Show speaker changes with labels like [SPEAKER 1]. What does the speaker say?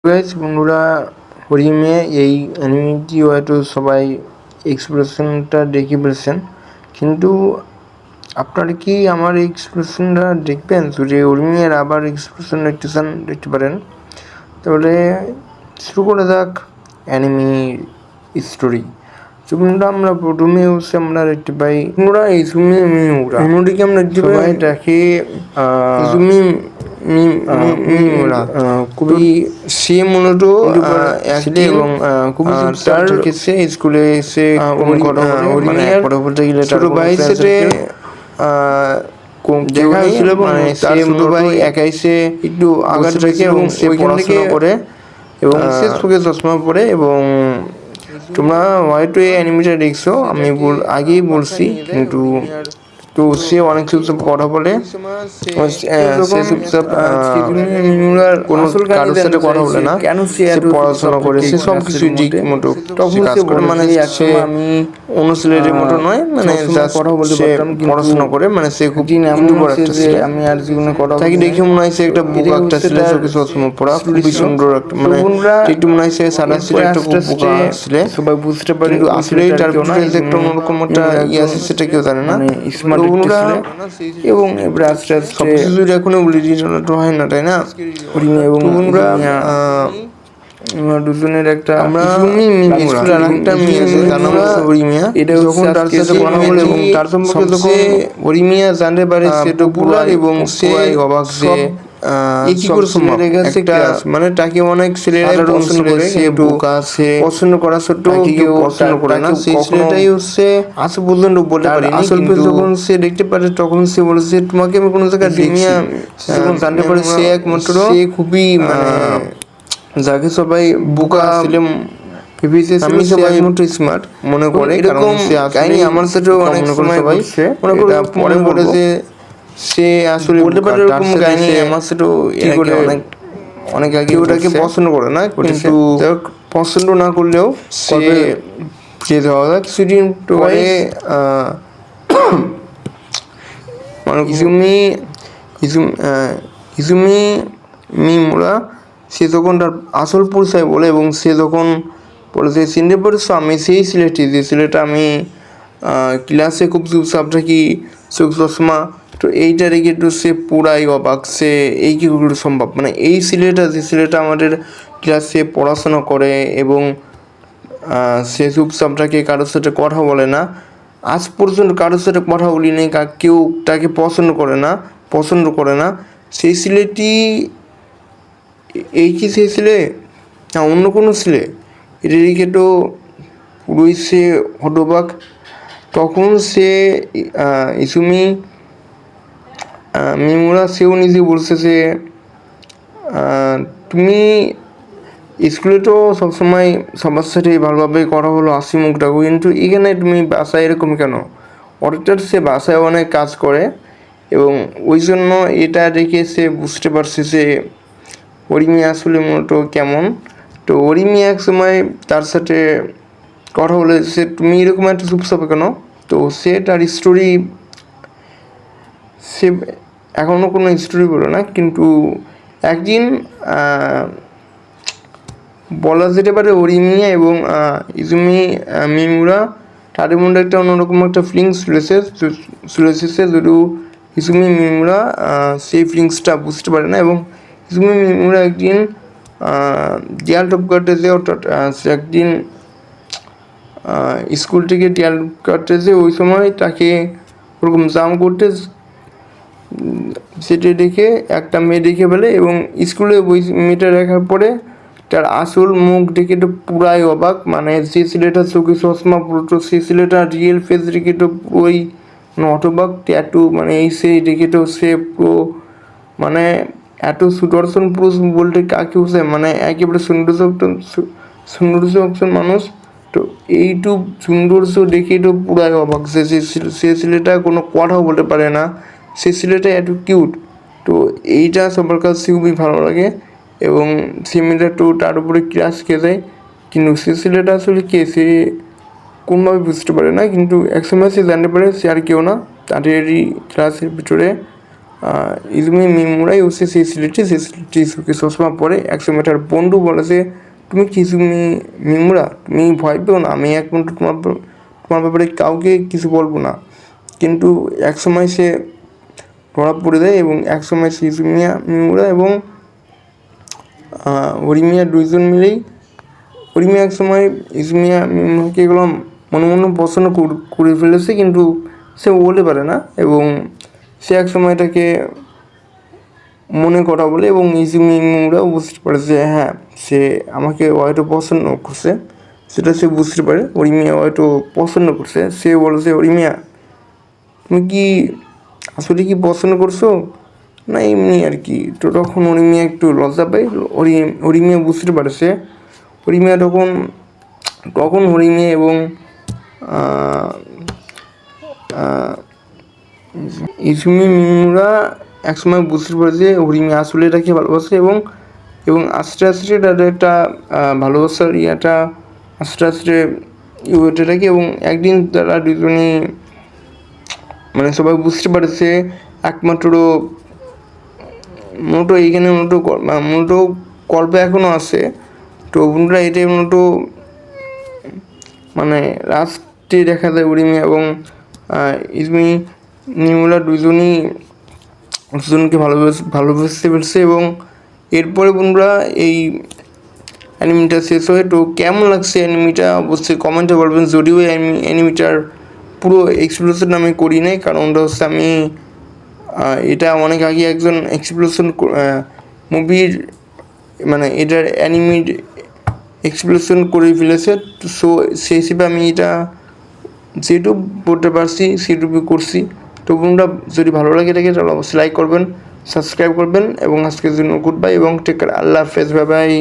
[SPEAKER 1] Guys বন্ধুরা, হরিমে এই অ্যানিমেটি হয়তো সবাই এক্সপ্রেশনটা দেখে ফেলছেন, কিন্তু আপনারা কি আমার এক্সপ্রেশনটা দেখবেন? যদি হরিমের আবার এক্সপ্রেশন দেখতে পারেন, তাহলে শুরু করে যাক অ্যানিমি স্টোরি। বন্ধুরা, আমরা প্রথমে হচ্ছে আমরা দেখতে পাই বন্ধুরা এই সুমি মিউরা, অন্যদিকে আমরা দেখতে পাই তাকে সুমি খুবই সে মূলত ছেলে এবং খুবই তার সে স্কুলে এসে কোনো কথা মানে কথা বলতে গেলে ছোট ভাইয়ের সাথে দেখা হয়েছিল এবং তার ছোট ভাই একাই সে একটু আঘাত রেখে এবং সে পড়াশোনা করে এবং সে চোখে চশমা পরে। এবং তোমরা হয়তো এই অ্যানিমেটা দেখছো, আমি আগেই বলছি, কিন্তু তো সে অনেক চুপচাপ কথা বলে, সে চুপচাপ কোনো কারোর সাথে কথা বলে না, কেন সে পড়াশোনা করে, সে সব কিছু ঠিক মতো তখন সে মানে সে অনুশীলনের মতো নয়, মানে কথা বলতে পারতাম পড়াশোনা করে, মানে সে খুব হিন্দু পড়া একটা ছেলে। আমি আর জীবনে কথা তাকে দেখে মনে হয় সে একটা বোকা একটা ছেলে, চোখে চশমা পড়া, খুবই সুন্দর একটা, মানে একটু মনে হয় সে সাদা ছেলে, একটা খুব বোকা ছেলে, সবাই বুঝতে পারে, কিন্তু আসলে তার ভিতরে যে একটা অন্যরকম একটা আছে সেটা কেউ জানে না। বন্ধুরা, এবং এবারে আস্তে আস্তে সবকিছু এখনো বলি তো হয় না, তাই না? এবং বন্ধুরা, দুজনের একটা আমরা স্কুলের আরেকটা মেয়ে আছে, তার নাম হচ্ছে হরিমিয়া। এটা যখন তার সাথে কথা বলে এবং তার সম্পর্কে যখন হরিমিয়া জানতে পারে সে তো পপুলার এবং সে অবাক, সে কি করে সম্ভব একটা, মানে তাকে অনেক ছেলেরাই পছন্দ করে, সে বোকা, সে পছন্দ করা সত্ত্বেও কেউ পছন্দ করে না। সেই ছেলেটাই হচ্ছে আজ পর্যন্ত বলতে পারিনি, আসল যখন সে দেখতে পারে তখন সে বলেছে তোমাকে আমি কোনো জায়গায় দেখছি। যখন জানতে পারে সে একমাত্র, সে খুবই মানে যাকে সবাই বোকা ছেলে ভেবেছে, আমি সবাই একমাত্র স্মার্ট মনে করে, এরকম কাহিনী আমার সাথেও অনেক সময় ঘটছে। পরে বলে যে সে আসলে বলতে পারে এরকম কাহিনী আমার সাথেও অনেক অনেক আগে ওটাকে পছন্দ করে না, কিন্তু পছন্দ না করলেও সে যেতে হবে কিছুদিন পরে মানে ইজুমি মিমুরা সে তখন তার আসল পরিচয় বলে এবং সে তখন বলে যে চিনতে পারছো আমি সেই ছেলেটি, যে ছেলেটা আমি ক্লাসে খুব চুপচাপ থাকি, চোখ চশমা, তো এইটা রেখে একটু সে পুরাই অবাক, সে এই কী করে সম্ভব, মানে এই ছেলেটা যে ছেলেটা আমাদের ক্লাসে পড়াশোনা করে এবং সে চুপচাপ থাকে, কারোর সাথে কথা বলে না, আজ পর্যন্ত কারোর সাথে কথা বলি নেই, কেউ তাকে পছন্দ করে না, সেই ছেলেটি এই কি সেই ছেলে না অন্য কোনো ছেলে, এটা দিকে তো পুরোই সে হতবাক। তখন সে ইসুমি মিমুরা সেও নিজে বলছে যে তুমি স্কুলে তো সবসময় সবার সাথে ভালোভাবে কথা হলো, হাসি মুখ রাখো, কিন্তু এখানে তুমি বাসায় এরকম কেন? অর্থাৎ সে বাসায় অনেক কাজ করে এবং ওই জন্য এটা দেখে সে বুঝতে পারছে যে হরিমিয়া আসলে মূলত কেমন। তো হরিমিয়া এক সময় তার সাথে কথা বলে সে তুমি এরকম একটা চুপচাপ কেন, তো সে তার স্টোরি, সে এখনও কোনো স্টোরি বলে না, কিন্তু একদিন বলা যেতে পারে হরিমিয়া এবং ইজুমি মিমুরা তাদের মধ্যে একটা অন্যরকম একটা ফিলিংস চলে এসেছে, যদিও ইজুমি মিমুরা সেই ফিলিংসটা বুঝতে পারে না। এবং ইজুমি মিমুরা একদিন দেয়াল টপ কাটতেছে, অর্থাৎ সে একদিন স্কুল থেকে দেয়াল কাটতেছে, ওই সময় তাকে ওরকম জাম করতে সেটা দেখে একটা মেয়ে দেখে ফেলে এবং স্কুলে ওই মেয়েটা দেখার পরে তার আসল মুখ দেখে তো পুরাই অবাক, মানে যে ছেলেটা চোখে চশমা পুরো সেই ছেলেটা রিয়েল ফেস দেখে তো পুরোই হতবাক, ট্যাটু মানে এই সেই দেখে তো সে পুরো মানে এত সুদর্শন পুরুষ বলতে কাকে বোঝায়, মানে একেবারে সৌন্দর্য একজন মানুষ, তো এইটুক সৌন্দর্য দেখে তো পুরাই অবাক, সে ছেলেটা কোনো কথাও বলতে পারে না, সে ছেলেটা এত কিউট। তো এইটা সবার কাছে খুবই ভালো লাগে এবং সে মেয়েটা তো তার উপরে ক্রাশ খেয়ে যায়, কিন্তু সে ছেলেটা আসলে কে সে কোনোভাবে বুঝতে পারে না, কিন্তু একসময় সে জানতে পারে সে আর কেউ না, তাদেরই ক্লাসের ভিতরে ইজমি মিমুরাই হচ্ছে সেই সেলিব্রিটি সুখী চশমা পরে 100 মিটার বন্ধু বলেছে, তুমি কি ইজমি মিমুরা, তুমি ভয় পেও না, আমি এক মিনিট তোমার ব্যাপারে কাউকে কিছু বলবো না। কিন্তু একসময় সে ধরা পড়ে যায় এবং একসময় সে ইজমিয়া মিমুরা এবং হরিমিয়া দুইজন মিলেই হরিমিয়া একসময় ইজমিয়া মিমুরাকে এগুলো মনে মনে পছন্দ করে ফেলেছে, কিন্তু সে বলতে পারে না এবং সে একসময় এটাকে মনে করা বলে এবং ইজমি মিমুরাও বুঝতে পারে যে হ্যাঁ সে আমাকে হয়তো পছন্দ করছে, সেটা সে বুঝতে পারে হরিমিয়া হয়তো পছন্দ করছে। সে বলেছে, হরিমিয়া তুমি কি আসলে কি পছন্দ করছো না এমনি আর কি। তো তখন হরিমিয়া একটু লজ্জা পায়, হরিমিয়া বুঝতে পারছে। হরিমিয়া তখন হরিমিয়া এবং ইজমি মিমুরা একসময় বুঝতে পারে যে হরিমিয়া আসলে এটাকে ভালোবাসে এবং আস্তে আস্তে তাদের একটা ভালোবাসার আস্তে আস্তে হতে থাকে এবং একদিন তারা দুজনই মানে সবাই বুঝতে পারছে একমাত্র এইখানে গল্প এখনও আছে। তো বন্ধুরা এটাই মানে লাস্টে দেখা যায় হরিমিয়া এবং ইজমি মিমুরা দুজনকে ভালোবাসতে পেরেছে এবং এরপরে বন্ধুরা এই অ্যানিমিটা শেষ হয়। তো কেমন লাগছে অ্যানিমিটা অবশ্যই কমেন্টে বলবেন। যদিও অ্যানিমিটার পুরো এক্সপ্লোশন আমি করি নাই, কারণটা হচ্ছে আমি এটা অনেক আগে একজন এক্সপ্লোশন মুভির মানে এটার অ্যানিমিড এক্সপ্লোশন করে ফেলেছে। সো সেই হিসেবে আমি এটা যেটুকু বলতে পারছি সেটুকু করছি। তো বন্ধুরা যদি ভালো লাগে থাকে তাহলে অবশ্যই লাইক করবেন, সাবস্ক্রাইব করবেন এবং আজকের জন্য গুড বাই এবং টেক কেয়ার, আল্লাহ হাফেজ, বাই বাই।